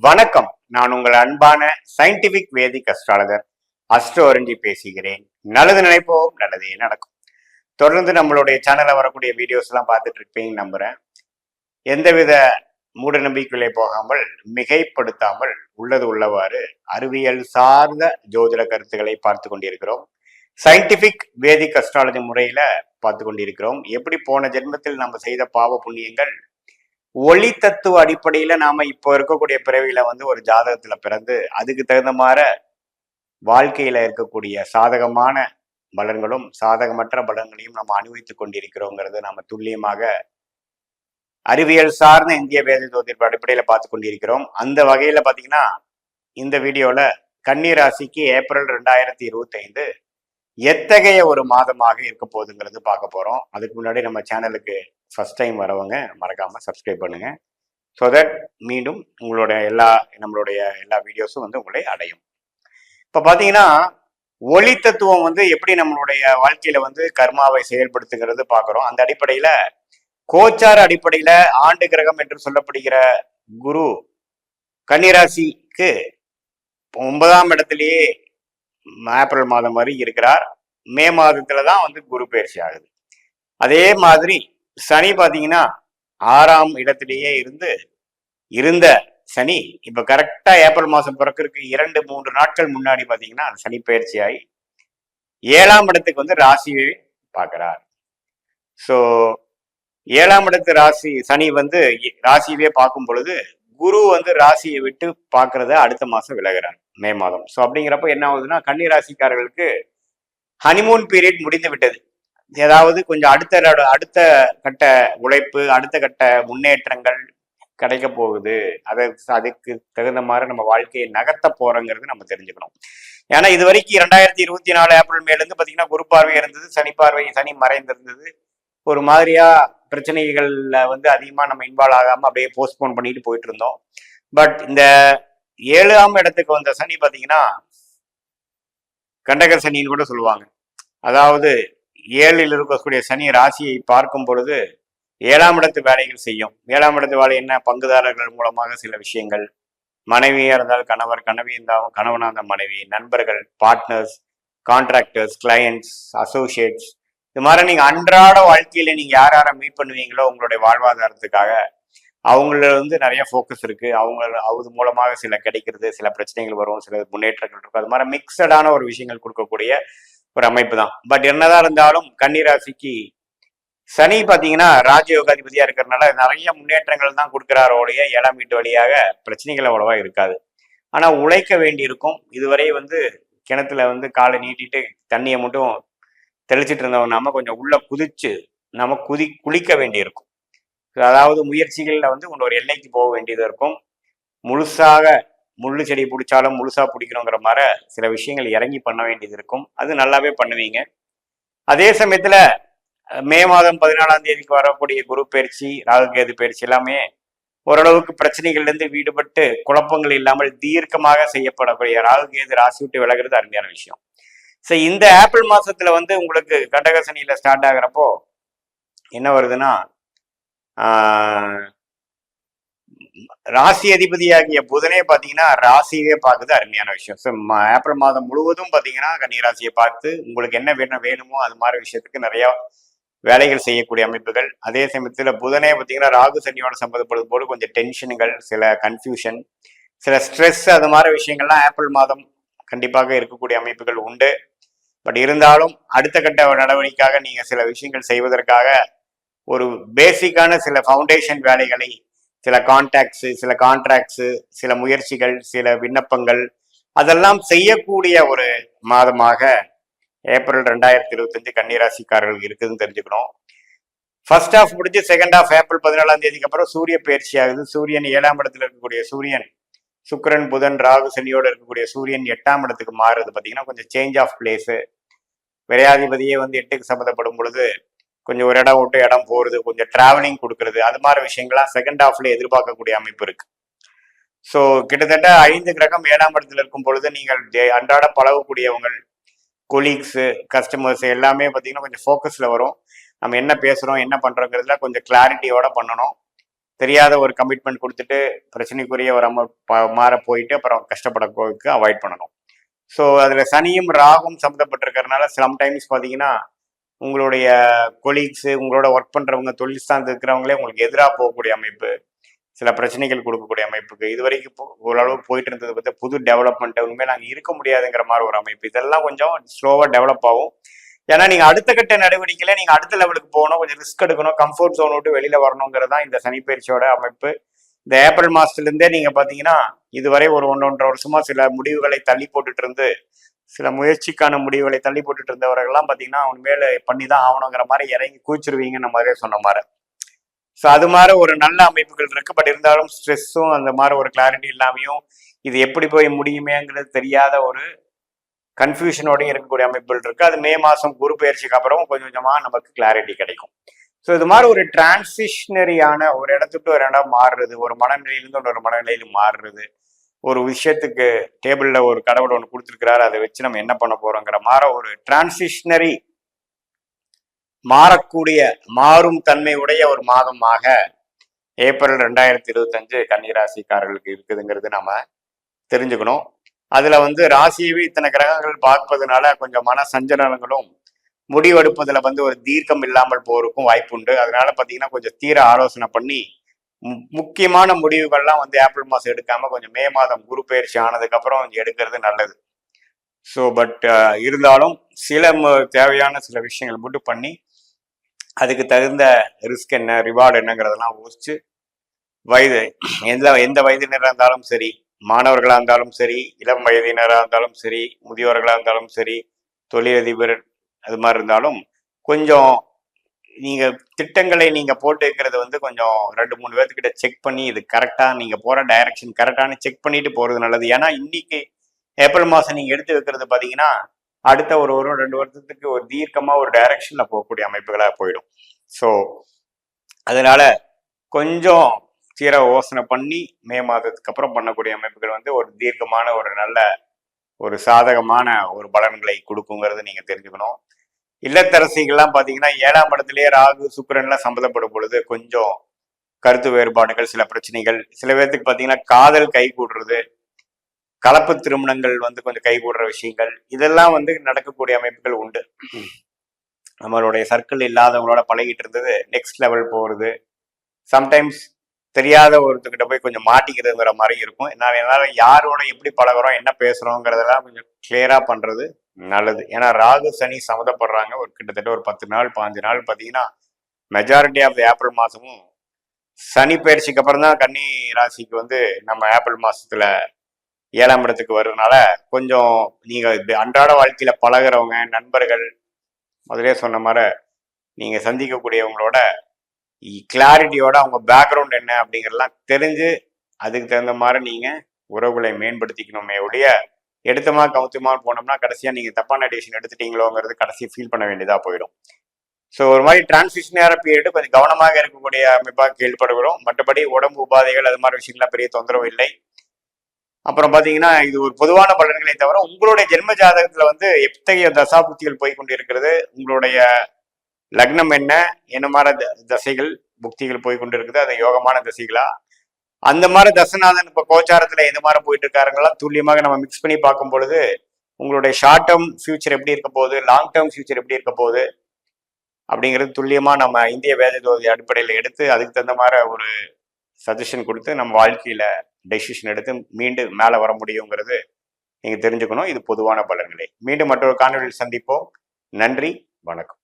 வணக்கம். நான் உங்கள் அன்பான சயின்டிபிக் வேதிக் அஸ்ட்ராலஜர் அஸ்ட்ரோரஞ்சி பேசுகிறேன். நல்லது நினைப்போம், நல்லதே நடக்கும். தொடர்ந்து நம்மளுடைய சேனல்ல வரக்கூடிய வீடியோஸ் எல்லாம் பார்த்துட்டு இருப்பீங்க நம்புறேன். எந்தவித மூட நம்பிக்கைகளை போகாமல், மிகைப்படுத்தாமல் உள்ளது உள்ளவாறு அறிவியல் சார்ந்த ஜோதிட கருத்துக்களை பார்த்து கொண்டிருக்கிறோம். சயின்டிபிக் வேதிக் அஸ்ட்ராலஜி முறையில பார்த்து கொண்டிருக்கிறோம். எப்படி போன ஜென்மத்தில் நம்ம செய்த பாவ புண்ணியங்கள் ஒளி தத்துவ அடிப்படையில நாம இப்போ இருக்கக்கூடிய பிறவியில ஒரு ஜாதகத்துல பிறந்து அதுக்கு தகுந்த மாதிரி வாழ்க்கையில இருக்கக்கூடிய சாதகமான பலன்களும் சாதகமற்ற பலன்களையும் நம்ம அனுபவித்துக் கொண்டிருக்கிறோங்கிறது நாம துல்லியமாக அறிவியல் சார்ந்த இந்திய வேத ஜோதிட அடிப்படையில பார்த்து கொண்டிருக்கிறோம். அந்த வகையில பாத்தீங்கன்னா இந்த வீடியோல கன்னி ராசிக்கு ஏப்ரல் 2025 எத்தகைய ஒரு மாதமாக இருக்க போகுதுங்கிறது பார்க்க போறோம். அதுக்கு முன்னாடி நம்ம சேனலுக்கு ஃபர்ஸ்ட் டைம் வரவங்க மறக்காம சப்ஸ்கிரைப் பண்ணுங்க. ஸோ தட் மீண்டும் நம்மளுடைய எல்லா வீடியோஸும் உங்களை அடையும். இப்போ பார்த்தீங்கன்னா ஒளி தத்துவம் எப்படி நம்மளுடைய வாழ்க்கையில கர்மாவை செயல்படுத்துகிறது பார்க்குறோம். அந்த அடிப்படையில கோச்சார அடிப்படையில ஆண்டு கிரகம் என்று சொல்லப்படுகிற குரு கன்னிராசிக்கு 9ஆம் இடத்திலேயே ஏப்ரல் மாதம் வரை இருக்கிறார். மே மாதத்துலதான் குரு பயிற்சி ஆகுது. அதே மாதிரி சனி பாத்தீங்கன்னா 6ஆம் இடத்திலேயே இருந்த சனி இப்ப கரெக்டா ஏப்ரல் மாசம் பிறக்கிறதுக்கு 2-3 நாட்கள் முன்னாடி பாத்தீங்கன்னா சனி பயிற்சி ஆகி 7ஆம் இடத்துக்கு ராசியை பார்க்கிறார். ஸோ 7ஆம் இடத்து ராசி சனி ராசியவே பார்க்கும் பொழுது குரு ராசியை விட்டு பார்க்கறத அடுத்த மாசம் விலகிறார், மே மாதம். ஸோ அப்படிங்கிறப்ப என்ன ஆகுதுன்னா கன்னி ராசிக்காரர்களுக்கு ஹனிமூன் பீரியட் முடிந்து விட்டது. ஏதாவது கொஞ்சம் அடுத்த கட்ட உழைப்பு, அடுத்த கட்ட முன்னேற்றங்கள் கிடைக்க போகுது. அதுக்கு தகுந்த மாதிரி நம்ம வாழ்க்கையை நகர்த்த போறோங்கிறது நம்ம தெரிஞ்சுக்கணும். ஏன்னா இது வரைக்கும் 2024 ஏப்ரல் மேலேருந்து பார்த்தீங்கன்னா குரு பார்வை இருந்தது, சனி மறைந்திருந்தது. ஒரு மாதிரியா பிரச்சனைகள்ல அதிகமா நம்ம இன்வால்வ் ஆகாம அப்படியே போஸ்ட்போன் பண்ணிட்டு போயிட்டு இருந்தோம். பட் இந்த 7ஆம் இடத்துக்கு வந்த சனி பாத்தீங்கன்னா கண்டக சனின்னு கூட சொல்லுவாங்க. அதாவது 7ல் இருக்கக்கூடிய சனி ராசியை பார்க்கும் பொழுது 7ஆம் இடத்து வேலைகள் செய்யும். 7ஆம் இடத்து வேலை என்ன? பங்குதாரர்கள் மூலமாக சில விஷயங்கள், மனைவியா இருந்தால் கணவர், கனவி இருந்தாலும் கணவனா இருந்த மனைவி, நண்பர்கள், பார்ட்னர்ஸ், கான்ட்ராக்டர்ஸ், கிளையன்ட்ஸ், அசோசியேட்ஸ், இது மாதிரி நீங்க அன்றாட வாழ்க்கையில நீங்க யாரை மீட் பண்ணுவீங்களோ உங்களுடைய வாழ்வாதாரத்துக்காக அவங்கள நிறைய ஃபோக்கஸ் இருக்கு. அது மூலமாக சில கிடைக்கிறது, சில பிரச்சனைகள் வரும், சில முன்னேற்றங்கள் இருக்கும். அது மாதிரி மிக்சடான ஒரு விஷயங்கள் கொடுக்கக்கூடிய ஒரு அமைப்பு தான். பட் என்னதான் இருந்தாலும் கன்னிராசிக்கு சனி பாத்தீங்கன்னா ராஜயோகாதிபதியா இருக்கிறதுனால நிறைய முன்னேற்றங்கள் தான் கொடுக்கிறாரோடைய 7ஆம் வீட்டு வழியாக பிரச்சனைகள் அவ்வளவா இருக்காது. ஆனா உழைக்க வேண்டி இருக்கும். இதுவரை கிணத்துல காலை நீட்டிட்டு தண்ணியை மட்டும் தெளிச்சிட்டு இருந்தவன் நாம கொஞ்சம் உள்ள குதிச்சு நம்ம குளிக்க வேண்டி இருக்கும். அதாவது முயற்சிகள்ல ஒரு எல்லைக்கு போக வேண்டியது இருக்கும். முழுசாக முள்ளு செடி பிடிச்சாலும் முழுசா பிடிக்கணுங்கிற மாதிரி சில விஷயங்கள் இறங்கி பண்ண வேண்டியது இருக்கும். அது நல்லாவே பண்ணுவீங்க. அதே சமயத்துல மே மாதம் 14ஆம் தேதிக்கு வரக்கூடிய குரு பயிற்சி, ராகுகேது பயிற்சி எல்லாமே ஓரளவுக்கு பிரச்சனைகள்ல இருந்து வீடுபட்டு குழப்பங்கள் இல்லாமல் தீர்க்கமாக செய்யப்படக்கூடிய ராகுகேது ராசி விட்டு விலகிறது அருமையான விஷயம். ஸோ இந்த ஏப்ரல் மாசத்துல உங்களுக்கு கடகசனியில ஸ்டார்ட் ஆகிறப்போ என்ன வருதுன்னா ராசி அதிபதியாகிய புதனே பாத்தீங்கன்னா ராசியவே பார்க்குது, அருமையான விஷயம். ஸோ ஏப்ரல் மாதம் முழுவதும் பாத்தீங்கன்னா கன்னிராசியை பார்த்து உங்களுக்கு என்ன வேணுமோ அது மாதிரி விஷயத்துக்கு நிறைய வேலைகள் செய்யக்கூடிய அமைப்புகள். அதே சமயத்துல புதனே பாத்தீங்கன்னா ராகு சனியோட சம்பந்தப்படும் போது கொஞ்சம் டென்ஷன்கள், சில கன்ஃபியூஷன், சில ஸ்ட்ரெஸ், அது மாதிரி விஷயங்கள்லாம் ஏப்ரல் மாதம் கண்டிப்பாக இருக்கக்கூடிய அமைப்புகள் உண்டு. பட் இருந்தாலும் அடுத்த கட்ட நடவடிக்கையாக நீங்க சில விஷயங்கள் செய்வதற்காக ஒரு பேசிக்கான சில ஃபவுண்டேஷன் வேலைகளை, சில கான்டாக்ட்ஸு, சில கான்ட்ராக்ட்ஸு, சில முயற்சிகள், சில விண்ணப்பங்கள் அதெல்லாம் செய்யக்கூடிய ஒரு மாதமாக ஏப்ரல் 2025 கன்னிராசிக்காரர்கள் இருக்குதுன்னு தெரிஞ்சுக்கணும். ஃபர்ஸ்ட் ஹாஃப் முடிஞ்சு செகண்ட் ஹாஃப் ஏப்ரல் 14ஆம் தேதிக்கு அப்புறம் சூரிய பயிற்சி ஆகுது. சூரியன் 7ஆம் இடத்துல இருக்கக்கூடிய சூரியன் சுக்கிரன், புதன், ராகு சனியோடு இருக்கக்கூடிய சூரியன் 8ஆம் இடத்துக்கு மாறுறது பார்த்தீங்கன்னா கொஞ்சம் சேஞ்ச் ஆஃப் பிளேஸு. விரையாதிபதியே 8க்கு சம்மந்தப்படும் பொழுது கொஞ்சம் ஒரு இடம் விட்டு இடம் போறது, கொஞ்சம் டிராவலிங் கொடுக்கறது, அது மாதிரி விஷயங்கள்லாம் செகண்ட் ஹாஃப்ல எதிர்பார்க்கக்கூடிய அமைப்பு இருக்கு. ஸோ கிட்டத்தட்ட 5 கிரகம் 7ஆம் இடத்துல இருக்கும் பொழுது நீங்கள் அன்றாட பழகக்கூடியவங்கள், கொலீக்ஸு, கஸ்டமர்ஸ் எல்லாமே பார்த்தீங்கன்னா கொஞ்சம் ஃபோக்கஸ்ல வரும். நம்ம என்ன பேசுறோம், என்ன பண்றோங்கிறதுல கொஞ்சம் கிளாரிட்டியோட பண்ணணும். தெரியாத ஒரு கமிட்மெண்ட் கொடுத்துட்டு பிரச்சனைக்குரிய ஒரு மாற போயிட்டு அப்புறம் கஷ்டப்படக்கு அவாய்ட் பண்ணணும். ஸோ அதில் சனியும் ராகும் சம்மந்தப்பட்டிருக்கிறதுனால சம்டைம்ஸ் பார்த்தீங்கன்னா உங்களுடைய கொலீக்ஸு, உங்களோட ஒர்க் பண்ணுறவங்க, தொழில் சார்ந்து இருக்கிறவங்களே உங்களுக்கு எதிராக போகக்கூடிய அமைப்பு, சில பிரச்சனைகள் கொடுக்கக்கூடிய அமைப்புக்கு இது வரைக்கும் ஓரளவு போயிட்டு இருந்தது பற்றி புது டெவலப்மெண்ட் உண்மையில நாங்கள் இருக்க முடியாதுங்கிற மாதிரி ஒரு அமைப்பு. இதெல்லாம் கொஞ்சம் ஸ்லோவாக டெவலப் ஆகும். ஏன்னா நீங்கள் அடுத்த கட்ட நடவடிக்கையில் நீங்கள் அடுத்த லெவலுக்கு போகணும், கொஞ்சம் ரிஸ்க் எடுக்கணும், கம்ஃபர்ட் ஜோன் விட்டு வெளியில் வரணுங்கிறது தான் இந்த சனிப்பயிற்சியோட அமைப்பு. இந்த ஏப்ரல் மாதத்துலேருந்தே நீங்கள் பார்த்தீங்கன்னா இதுவரை ஒரு 1.5 வருஷமா சில முடிவுகளை தள்ளி போட்டுட்டு இருந்து சில முயற்சிக்கான முடிவுகளை தள்ளி போட்டுட்டு இருந்தவர்கள்லாம் பார்த்தீங்கன்னா அவன் மேலே பண்ணி தான் ஆகணுங்கிற மாதிரி இறங்கி கூச்சிருவீங்கன்னு மாதிரியே சொன்ன மாதிரி. ஸோ அது மாதிரி ஒரு நல்ல அமைப்புகள் இருக்கு. பட் இருந்தாலும் ஸ்ட்ரெஸ்ஸும் அந்த மாதிரி ஒரு கிளாரிட்டி இல்லாமையும் இது எப்படி போய் முடியுமேங்கிறது தெரியாத ஒரு கன்ஃபியூஷனோடையும் இருக்கக்கூடிய அமைப்புகள் இருக்கு. அது மே மாதம் குரு பயிற்சிக்கு அப்புறம் கொஞ்சம் கொஞ்சமாக நமக்கு கிளாரிட்டி கிடைக்கும். ஸோ இது மாதிரி ஒரு டிரான்சிஷனரியான ஒரு இடத்துக்கு ஒரு இடம் மாறுறது, ஒரு மனநிலையிலிருந்து ஒரு மனநிலையில் மாறுறது, ஒரு விஷயத்துக்கு டேபிளில் ஒரு கடவுள் ஒன்று கொடுத்துருக்கிறாரு, அதை வச்சு நம்ம என்ன பண்ண போறோங்கிற மாதிரி ஒரு டிரான்சிஷனரி மாறக்கூடிய மாறும் தன்மை உடைய ஒரு மாதமாக ஏப்ரல் 2025 கன்னிராசிக்காரர்களுக்கு இருக்குதுங்கிறது நம்ம தெரிஞ்சுக்கணும். அதுல ராசியவே இத்தனை கிரகங்கள் பார்ப்பதுனால கொஞ்சம் மன சஞ்சலங்களும் முடிவெடுப்பதுல ஒரு தீர்க்கம் இல்லாமல் போறதுக்கும் வாய்ப்பு உண்டு. அதனால பார்த்தீங்கன்னா கொஞ்சம் தீர ஆலோசனை பண்ணி முக்கியமான முடிவுகள்லாம் ஏப்ரல் மாதம் எடுக்காம கொஞ்சம் மே மாதம் குரு பயிற்சி ஆனதுக்கு அப்புறம் எடுக்கிறது நல்லது. ஸோ பட் இருந்தாலும் சில தேவையான சில விஷயங்கள் மட்டும் பண்ணி அதுக்கு தகுந்த ரிஸ்க் என்ன, ரிவார்டு என்னங்கிறதெல்லாம் யோசிச்சு எந்த வயதினராக இருந்தாலும் சரி, மாணவர்களாக இருந்தாலும் சரி, இளம் வயதினராக இருந்தாலும் சரி, முதியோர்களாக இருந்தாலும் சரி, தொழிலதிபர் அது மாதிரி இருந்தாலும் கொஞ்சம் நீங்க திட்டங்களை நீங்க போட்டு வைக்கிறது கொஞ்சம் 2-3 பேர்த்துக்கிட்ட செக் பண்ணி இது கரெக்டா நீங்க போற டைரக்ஷன் கரெக்டானு செக் பண்ணிட்டு போறது நல்லது. ஏன்னா இன்னைக்கு ஏப்ரல் மாதம் நீங்க எடுத்து வைக்கிறது பார்த்தீங்கன்னா அடுத்த ஒரு 2 வருஷத்துக்கு ஒரு தீர்க்கமா ஒரு டைரக்ஷன்ல போகக்கூடிய அமைப்புகளாக போயிடும். ஸோ அதனால கொஞ்சம் தீர யோசனை பண்ணி மே மாதத்துக்கு அப்புறம் பண்ணக்கூடிய அமைப்புகள் ஒரு தீர்க்கமான ஒரு நல்ல ஒரு சாதகமான ஒரு பலன்களை கொடுக்குங்கிறது நீங்க தெரிஞ்சுக்கணும். இல்லத்தரசிகள்லாம் பார்த்தீங்கன்னா 7ஆம் இடத்துலயே ராகு சுக்கிரன்லாம் சம்மந்தப்படும் பொழுது கொஞ்சம் கருத்து வேறுபாடுகள், சில பிரச்சனைகள், சில பேர்த்துக்கு பார்த்தீங்கன்னா காதல் கை கூடுறது, கலப்பு திருமணங்கள் கொஞ்சம் கைகூடுற விஷயங்கள், இதெல்லாம் நடக்கக்கூடிய அமைப்புகள் உண்டு. நம்மளுடைய சர்க்கிள் இல்லாதவங்களோட பழகிட்டு இருந்தது நெக்ஸ்ட் லெவல் போகிறது, சம்டைம்ஸ் தெரியாத ஒருத்தர்கிட்ட போய் கொஞ்சம் மாட்டிக்கிறதுங்கிற மாதிரி இருக்கும். என்னால் யாரோட எப்படி பழகிறோம், என்ன பேசுகிறோங்கிறதெல்லாம் கொஞ்சம் கிளியராக பண்ணுறது நல்லது. ஏன்னா ராகு சனி சம்மந்தப்படுறாங்க. ஒரு கிட்டத்தட்ட ஒரு 10 நாள் 15 நாள் பார்த்தீங்கன்னா மெஜாரிட்டி ஆஃப் ஏப்ரல் மாதமும் சனி பயிற்சிக்கு அப்புறம் தான் கன்னி ராசிக்கு நம்ம ஏப்ரல் மாதத்தில் 7ஆம் இடத்துக்கு வர்றதுனால கொஞ்சம் நீங்கள் அன்றாட வாழ்க்கையில் பழகிறவங்க, நண்பர்கள், முதலே சொன்ன மாதிரி நீங்கள் சந்திக்கக்கூடியவங்களோட கிளாரிட்டியோட அவங்க பேக்ரவுண்ட் என்ன அப்படிங்கிறதெல்லாம் தெரிஞ்சு அதுக்கு தகுந்த மாதிரி நீங்கள் உறவுகளை மேம்படுத்திக்கணுமே ஒழிய எடுத்தமா கவுத்தமா போனோம்னா கடைசியாக நீங்கள் தப்பான டிசிஷன் எடுத்துட்டீங்களோங்கிறது கடைசி ஃபீல் பண்ண வேண்டியதாக போயிடும். ஸோ ஒரு மாதிரி டிரான்சிஷனரான பீரியடு கொஞ்சம் கவனமாக இருக்கக்கூடிய அமைப்பாக கேள்விப்படுகிறோம். மற்றபடி உடம்பு உபாதைகள் அது மாதிரி விஷயங்கள்லாம் பெரிய தொந்தரவு இல்லை. அப்புறம் பார்த்தீங்கன்னா இது ஒரு பொதுவான பலன்களை தவிர உங்களுடைய ஜென்ம ஜாதகத்தில் எத்தகைய தசாபுக்திகள் போய் கொண்டு இருக்கிறது, உங்களுடைய லக்னம் என்ன மாதிரி தசைகள் புக்திகள் போய் கொண்டு இருக்குது, அது யோகமான தசைகளா, அந்த மாதிரி தசநாதன் இப்போ கோச்சாரத்தில் எந்த மாதிரி போயிட்டு இருக்காருங்களாம் துல்லியமாக நம்ம மிக்ஸ் பண்ணி பார்க்கும் பொழுது உங்களுடைய ஷார்ட் டேர்ம் ஃபியூச்சர் எப்படி இருக்க போகுது, லாங் டேர்ம் ஃபியூச்சர் எப்படி இருக்க போகுது அப்படிங்கிறது துல்லியமாக நம்ம இந்திய வேத ஜோதி அடிப்படையில் எடுத்து அதுக்கு தகுந்த மாதிரி ஒரு சஜஷன் கொடுத்து நம்ம வாழ்க்கையில் டெசிஷன் எடுத்து மீண்டும் மேலே வர முடியுங்கிறது நீங்கள் தெரிஞ்சுக்கணும். இது பொதுவான பலன்களே. மீண்டும் மற்றொரு காணொலியில் சந்திப்போம். நன்றி, வணக்கம்.